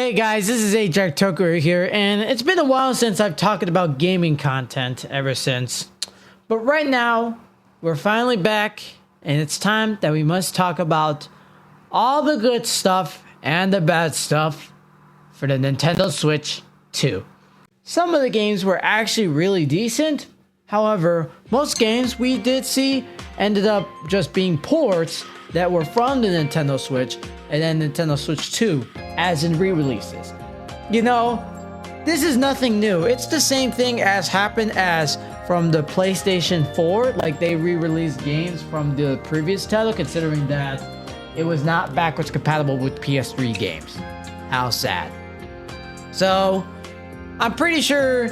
Hey guys, this is AdriaticTok here, and it's been a while since I've talked about gaming content ever since. But right now, we're finally back, and it's time that we must talk about all the good stuff and the bad stuff for the Nintendo Switch 2. Some of the games were actually really decent. However, most games we did see ended up just being ports that were from the Nintendo Switch and then Nintendo Switch 2 as in re-releases. You know, this is nothing new. It's the same thing as happened as from the PlayStation 4, like they re-released games from the previous title considering that it was not backwards compatible with PS3 games. How sad. So, I'm pretty sure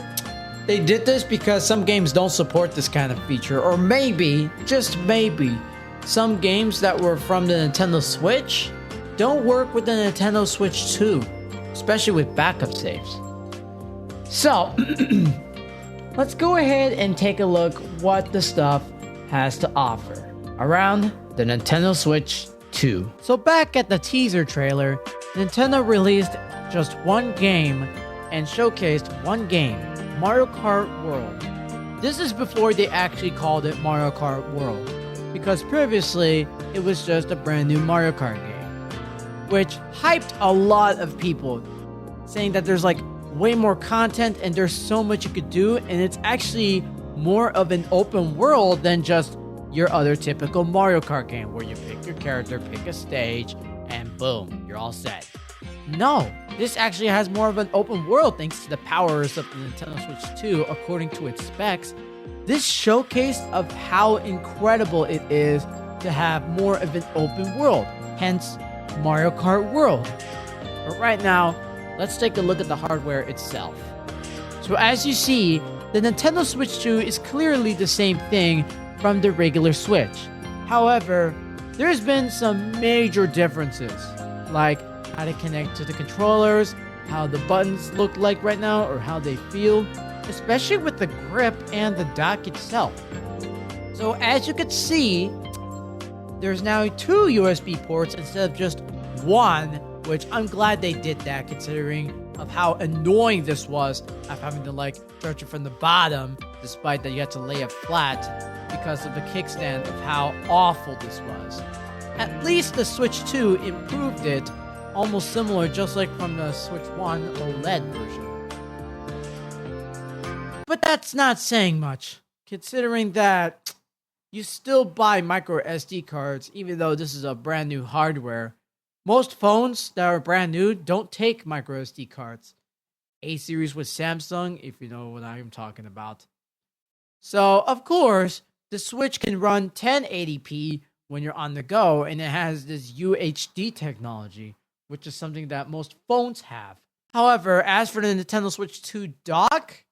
they did this because some games don't support this kind of feature, or maybe, just maybe, some games that were from the Nintendo Switch don't work with the Nintendo Switch 2, especially with backup saves. So, let's go ahead and take a look what the stuff has to offer around the Nintendo Switch 2. So back at the teaser trailer, Nintendo released just one game and showcased one game, Mario Kart World. This is before they actually called it Mario Kart World, because previously it was just a brand new Mario Kart game, which hyped a lot of people, saying that there's like way more content and there's so much you could do, and it's actually more of an open world than just your other typical Mario Kart game where you pick your character, pick a stage, and boom, you're all set. No, this actually has more of an open world thanks to the powers of the Nintendo Switch 2 according to its specs. This showcase of how incredible it is to have more of an open world, hence Mario Kart World. But right now, let's take a look at the hardware itself. So as you see, the Nintendo Switch 2 is clearly the same thing from the regular Switch. However, there's been some major differences, like how to connect to the controllers, how the buttons look like right now, or how they feel, especially with the grip and the dock itself. So as you can see, there's now 2 USB ports instead of just one, which I'm glad they did that considering of how annoying this was of having to like start it from the bottom, despite that you had to lay it flat because of the kickstand of how awful this was. At least the Switch 2 improved it, almost similar just like from the Switch 1 OLED version. But that's not saying much, considering that you still buy micro SD cards even though this is a brand new hardware. Most phones that are brand new don't take micro SD cards. A-series with Samsung, if you know what I'm talking about. So, of course, the Switch can run 1080p when you're on the go, and it has this UHD technology, which is something that most phones have. However, as for the Nintendo Switch 2 dock,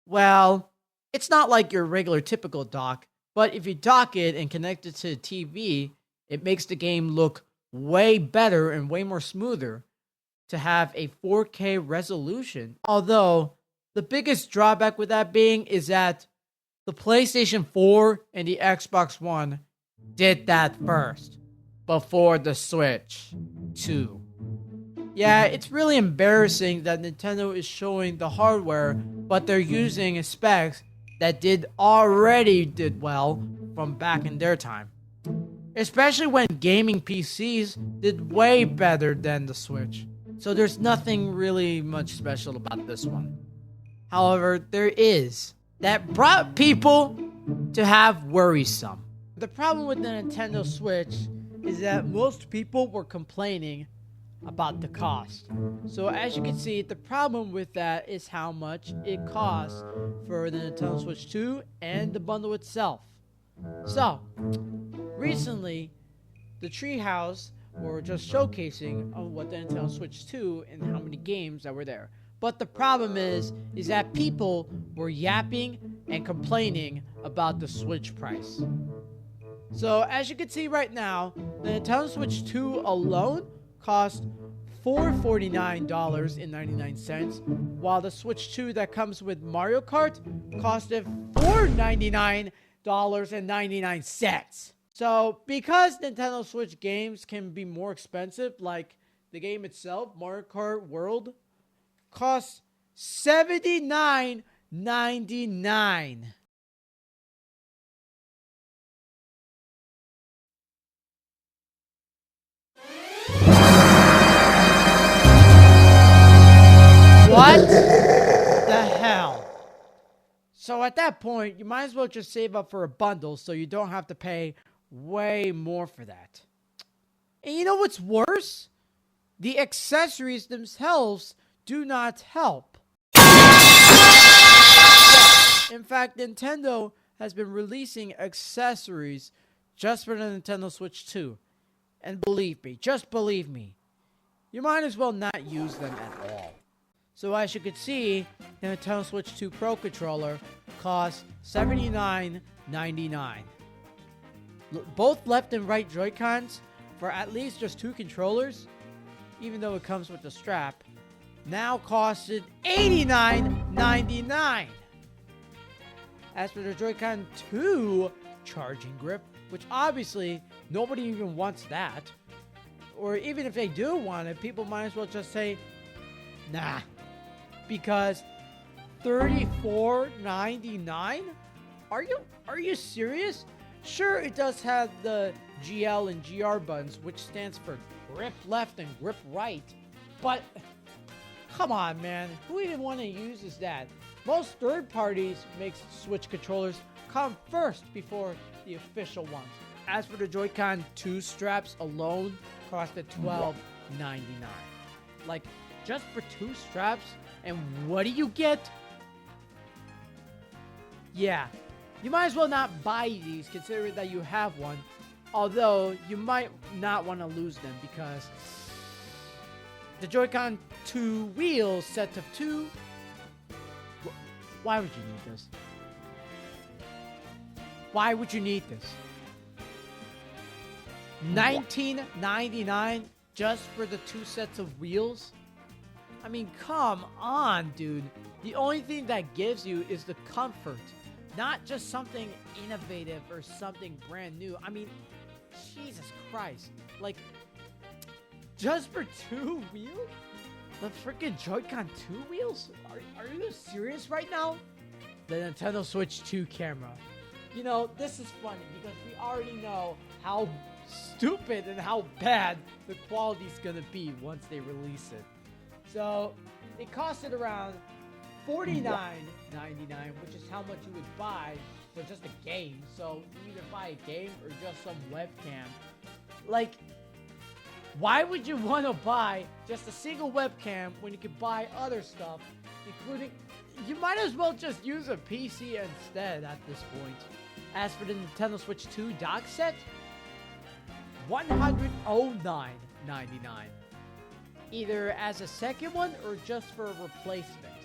well, it's not like your regular typical dock, but if you dock it and connect it to the TV, it makes the game look way better and way more smoother to have a 4K resolution. Although, the biggest drawback with that being is that the PlayStation 4 and the Xbox One did that first, before the Switch 2. Yeah, it's really embarrassing that Nintendo is showing the hardware, but they're using specs that already did well from back in their time. Especially when gaming PCs did way better than the Switch. So there's nothing really much special about this one. However, there is that brought people to have worrisome. The problem with the Nintendo Switch is that most people were complaining about the cost. So as you can see, the problem with that is how much it costs for the Nintendo Switch 2 and the bundle itself. So, recently, the Treehouse were just showcasing of what the Nintendo Switch 2 and how many games that were there. But the problem is that people were yapping and complaining about the Switch price. So, as you can see right now, the Nintendo Switch 2 alone cost $449.99, while the Switch 2 that comes with Mario Kart costed $499.99. So, because Nintendo Switch games can be more expensive, like the game itself, Mario Kart World, costs $79.99. What the hell? So at that point, you might as well just save up for a bundle so you don't have to pay way more for that. And you know what's worse? The accessories themselves do not help. In fact, Nintendo has been releasing accessories just for the Nintendo Switch 2. And believe me, just believe me, you might as well not use them at all. So as you can see, the Nintendo Switch 2 Pro controller costs $79.99. Both left and right Joy-Cons, for at least just 2 controllers, even though it comes with the strap, now costed $89.99. As for the Joy-Con 2 charging grip, which obviously nobody even wants that, or even if they do want it, people might as well just say, nah, because $34.99? Are you serious? Sure, it does have the GL and GR buttons, which stands for grip left and grip right, but come on, man, who even want to use that? Most third parties make Switch controllers come first before the official ones. As for the Joy-Con 2 straps alone, costed $12.99. Like, just for 2 straps, and what do you get? Yeah, you might as well not buy these, considering that you have one. Although, you might not want to lose them, because the Joy-Con 2 wheels, set of 2... Why would you need this? Why would you need this? $19.99 just for the 2 sets of wheels? I mean, come on, dude. The only thing that gives you is the comfort, not just something innovative or something brand new. I mean, Jesus Christ. Like, just for 2 wheels? The freaking Joy-Con 2 wheels? Are you serious right now? The Nintendo Switch 2 camera. You know, this is funny because we already know how stupid and how bad the quality's gonna be once they release it. So, it costed around $49.99, which is how much you would buy for just a game. So, you either buy a game or just some webcam. Like, why would you want to buy just a single webcam when you could buy other stuff, including... You might as well just use a PC instead at this point. As for the Nintendo Switch 2 dock set, $109.99. Either as a second one or just for a replacement.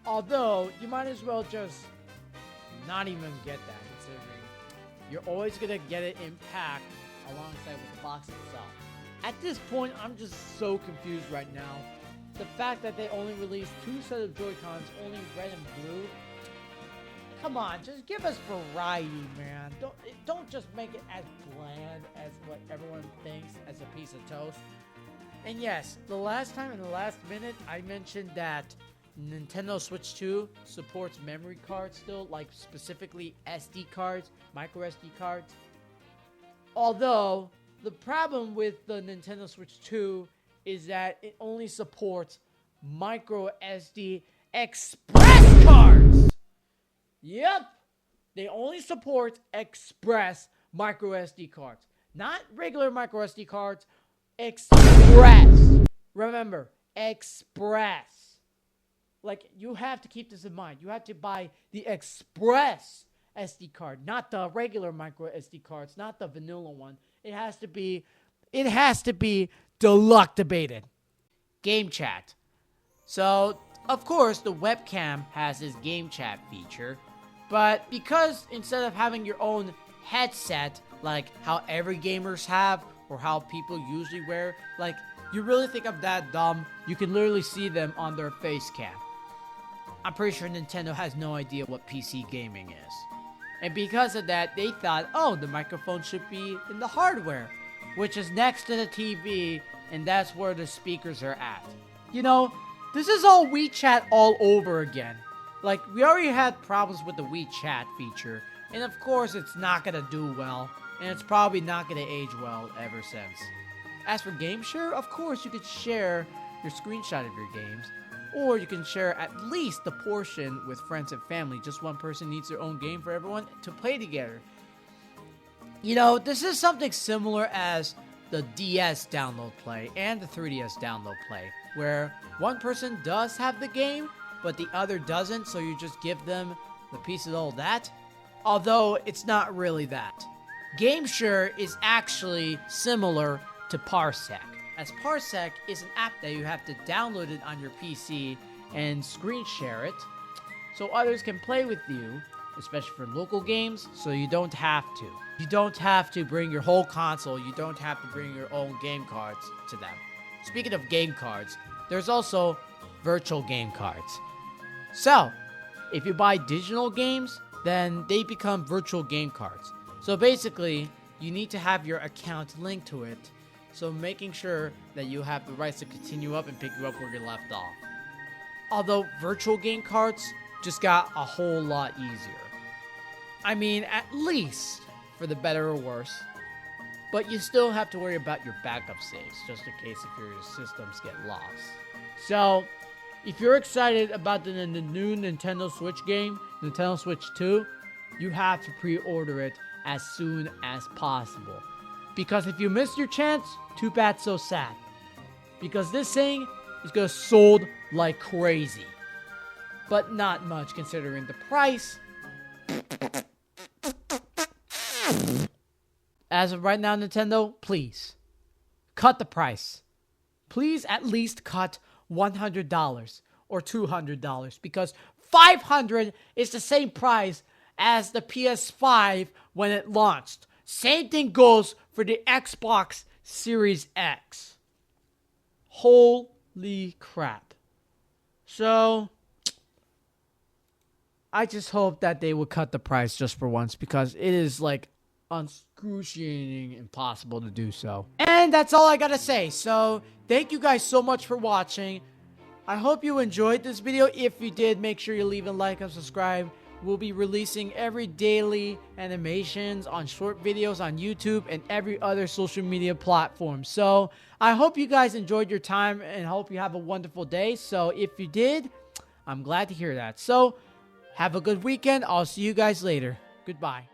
Although, you might as well just not even get that, considering you're always going to get it in pack alongside with the box itself. At this point, I'm just so confused right now. The fact that they only released 2 sets of Joy-Cons, only red and blue. Come on, just give us variety, man. Don't just make it as bland as what everyone thinks as a piece of toast. And yes, the last time in the last minute, I mentioned that Nintendo Switch 2 supports memory cards still, like specifically SD cards, micro SD cards. Although, the problem with the Nintendo Switch 2 is that it only supports micro SD express cards. Yep, they only support express micro SD cards, not regular micro SD cards. Express. Remember, express. Like, you have to keep this in mind. You have to buy the express SD card, not the regular micro SD cards, not the vanilla one. It has to be deluxe-debated. Game chat. So, of course, the webcam has this game chat feature, but because instead of having your own headset, like how every gamers have, or how people usually wear, like, you really think I'm that dumb? You can literally see them on their face cam. I'm pretty sure Nintendo has no idea what PC gaming is. And because of that, they thought, oh, the microphone should be in the hardware, which is next to the TV and that's where the speakers are at. You know, this is all WeChat all over again. Like, we already had problems with the WeChat feature, and of course it's not gonna do well, and it's probably not gonna age well ever since. As for game share, of course you could share your screenshot of your games, or you can share at least the portion with friends and family. Just one person needs their own game for everyone to play together. You know, this is something similar as the DS download play and the 3DS download play, where one person does have the game, but the other doesn't, so you just give them the piece of all that. Although, it's not really that. Game share is actually similar to Parsec, as Parsec is an app that you have to download it on your PC and screen share it, so others can play with you, especially for local games, so you don't have to. You don't have to bring your whole console, you don't have to bring your own game cards to them. Speaking of game cards, there's also virtual game cards. So, if you buy digital games, then they become virtual game cards. So basically, you need to have your account linked to it, so making sure that you have the rights to continue up and pick you up where you left off. Although virtual game cards just got a whole lot easier. I mean, at least for the better or worse. But you still have to worry about your backup saves, just in case if your systems get lost. So, if you're excited about the new Nintendo Switch game, Nintendo Switch 2, you have to pre-order it as soon as possible. Because if you miss your chance, too bad, so sad. Because this thing is gonna sold like crazy. But not much considering the price. As of right now, Nintendo, please, cut the price. Please at least cut $100 or $200, because $500 is the same price as the PS5 when it launched. Same thing goes for the Xbox Series X. Holy crap. So, I just hope that they would cut the price just for once, because it is like excruciating impossible to do so. And that's all I gotta say. So, thank you guys so much for watching. I hope you enjoyed this video. If you did, make sure you leave a like and subscribe. We'll be releasing every daily animations on short videos on YouTube and every other social media platform. So, I hope you guys enjoyed your time and hope you have a wonderful day. So, if you did, I'm glad to hear that. So, have a good weekend. I'll see you guys later. Goodbye.